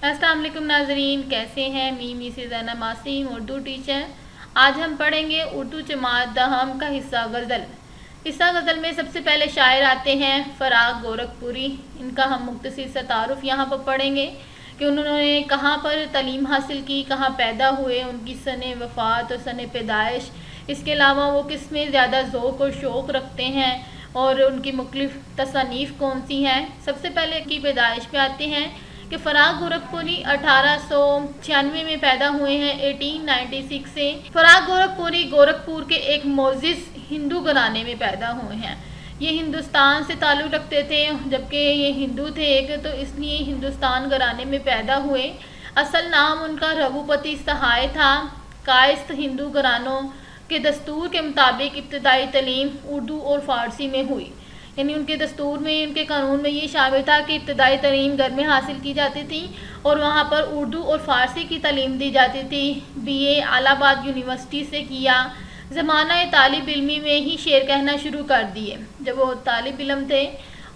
अस्सलाम वालेकुम नाजरीन, कैसे हैं? मी से ज़ैनब मासूम उर्दू टीचर। आज हम पढ़ेंगे उर्दू जमात दहम का हिस्सा गज़ल। हिस्सा गज़ल में सबसे पहले शायर आते हैं फ़राग गोरखपुरी। इनका हम मुख्तसर सा तारुफ़ यहाँ पर पढ़ेंगे कि उन्होंने कहाँ पर तालीम हासिल की, कहाँ पैदा हुए, उनकी सने वफ़ात और सने पैदाइश, इसके अलावा वो किस में ज़्यादा ज़ौक़ और शौक़ रखते हैं और उनकी मुख्तलिफ़ तसनीफ़ कौन सी हैं। सबसे पहले की पैदाइश पे आते हैं कि फ़राग गोरखपुरी 1896 में पैदा हुए हैं, 1896 से। फ़राग गोरखपुरी गोरखपुर के एक मोअज़्ज़िज़ हिंदू घराने में पैदा हुए हैं। ये हिंदुस्तान से ताल्लुक़ रखते थे, जबकि ये हिंदू थे एक, तो इसलिए हिंदुस्तान घराने में पैदा हुए। असल नाम उनका रघुपति सहाय था। कायस्थ हिंदू घरानों के दस्तूर के मुताबिक इब्तदाई तालीम उर्दू और फ़ारसी में हुई। यानी उनके दस्तूर में, उनके कानून में ये शामिल था कि इब्तदाई तालीम घर में हासिल की जाती थी और वहाँ पर उर्दू और फ़ारसी की तालीम दी जाती थी। BA इलाहाबाद यूनिवर्सिटी से किया। ज़माना तालिब इल्मी में ही शेर कहना शुरू कर दिए। जब वो तालिब इल्म थे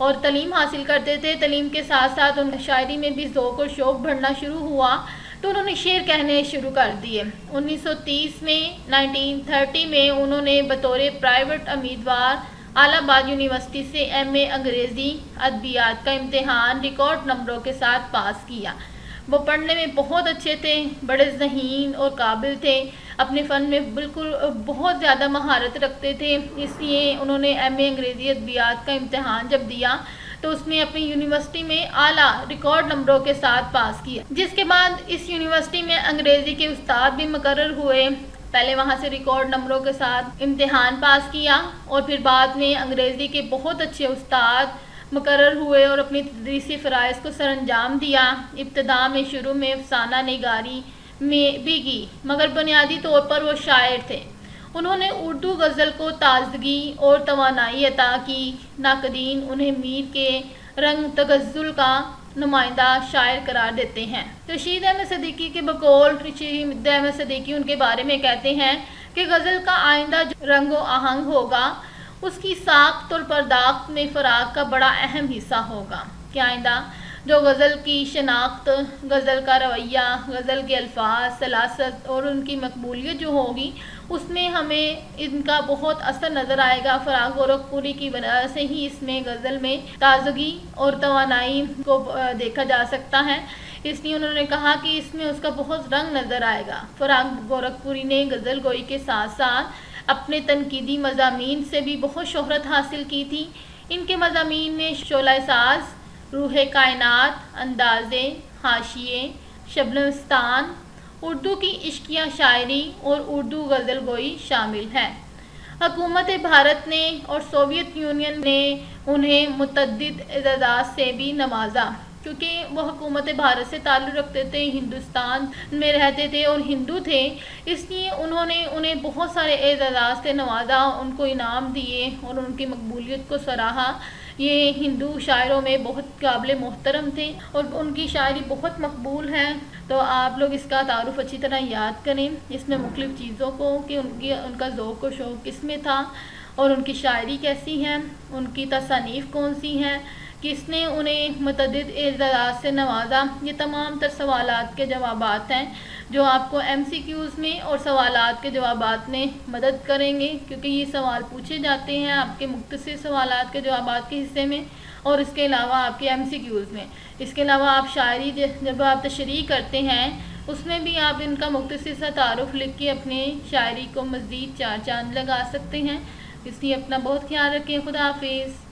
और तालीम हासिल करते थे, तालीम के साथ साथ उन शायरी में भी ज़ौक़ और शौक़ बढ़ना शुरू हुआ, तो उन्होंने शेर कहने शुरू कर दिए। 1930 में 1930 में उन्होंने बतौर प्राइवेट उम्मीदवार इलाहाबाद यूनिवर्सिटी से MA अंग्रेज़ी अदबियात का इम्तिहान रिकॉर्ड नंबरों के साथ पास किया। वो पढ़ने में बहुत अच्छे थे, बड़े ज़हीन और काबिल थे, अपने फ़न में बिल्कुल बहुत ज़्यादा महारत रखते थे। इसलिए उन्होंने MA अंग्रेज़ी अदबियात का इम्तिहान जब दिया तो उसमें अपनी यूनिवर्सिटी में आला रिकॉर्ड नंबरों के साथ पास किया। जिसके बाद इस यूनिवर्सिटी में अंग्रेज़ी के उस्ताद भी मुकर्रर हुए। पहले वहाँ से रिकॉर्ड नंबरों के साथ इम्तिहान पास किया और फिर बाद में अंग्रेज़ी के बहुत अच्छे उस्ताद मुकर्रर हुए और अपनी तदरीसी फ़राइज़ को सरअंजाम दिया। इब्तिदा में शुरू में अफ़साना निगारी में भी की, मगर बुनियादी तौर पर वो शायर थे। उन्होंने उर्दू गज़ल को ताज़गी और तवानाई अता की। नाक़दीन उन्हें मीर के रंग तगज़्ज़ुल का नुमाइंदा शायर करार देते हैं। रशीद अहमद सिद्दीकी के बकौल रशीद अहमद सिद्दीकी उनके बारे में कहते हैं कि गज़ल का आइंदा जो रंगो आहंग होगा, उसकी साख्त और पर्दाख्त में फ़राग का बड़ा अहम हिस्सा होगा। कि आइंदा जो गज़ल की शनाख्त, गज़ल का रवैया, गज़ल के अल्फाज, सलासत और उनकी मकबूलियत जो होगी, उसमें हमें इनका बहुत असर नज़र आएगा। फ़राग गोरखपुरी की वजह से ही इसमें गज़ल में ताज़गी और तवानाई को देखा जा सकता है। इसलिए उन्होंने कहा कि इसमें उसका बहुत रंग नज़र आएगा। फ़राग गोरखपुरी ने गज़ल गोई के साथ साथ अपने तनकीदी मज़ामीन से भी बहुत शोहरत हासिल की थी। इनके मज़ामीन में शोला साज, रूह कायनात, अंदाज़े, हाशिए, शबनस्तान, उर्दू की इश्किया शायरी और उर्दू गज़ल गोई शामिल है। हुकूमत भारत ने और सोवियत यूनियन ने उन्हें मुतअद्दिद एज़ाज़ात से भी नवाजा, क्योंकि वो हुकूमत भारत से ताल्लुक़ रखते थे, हिंदुस्तान में रहते थे और हिंदू थे, इसलिए उन्होंने उन्हें बहुत सारे एज़ाज़ात से नवाजा, उनको इनाम दिए और उनकी मकबूलियत को सराहा। ये हिंदू शायरों में बहुत काबिल मोहतरम थे और उनकी शायरी बहुत मकबूल है। तो आप लोग इसका तारुफ़ अच्छी तरह याद करें, इसमें मुख्तलिफ़ चीज़ों को कि उनका ज़ौक़ और शौक़ किस में था और उनकी शायरी कैसी है, उनकी तसनीफ़ कौन सी हैं, किसने उन्हें मुतअद्दिद एज़ाज़ात से नवाजा। ये तमाम तर सवालात के जवाबात हैं जो आपको MCQs में और सवालात के जवाबात में मदद करेंगे, क्योंकि ये सवाल पूछे जाते हैं आपके मुख्तसर सवालात के जवाबात के हिस्से में और इसके अलावा आपके MCQs में। इसके अलावा आप शायरी जब आप तशरीह करते हैं, उसमें भी आप इनका मुख्तसर सा तारुफ़ लिख के अपने शायरी को मज़ीद चार चांद लगा सकते हैं। इसलिए अपना बहुत ख्याल रखें। खुदा हाफिज़।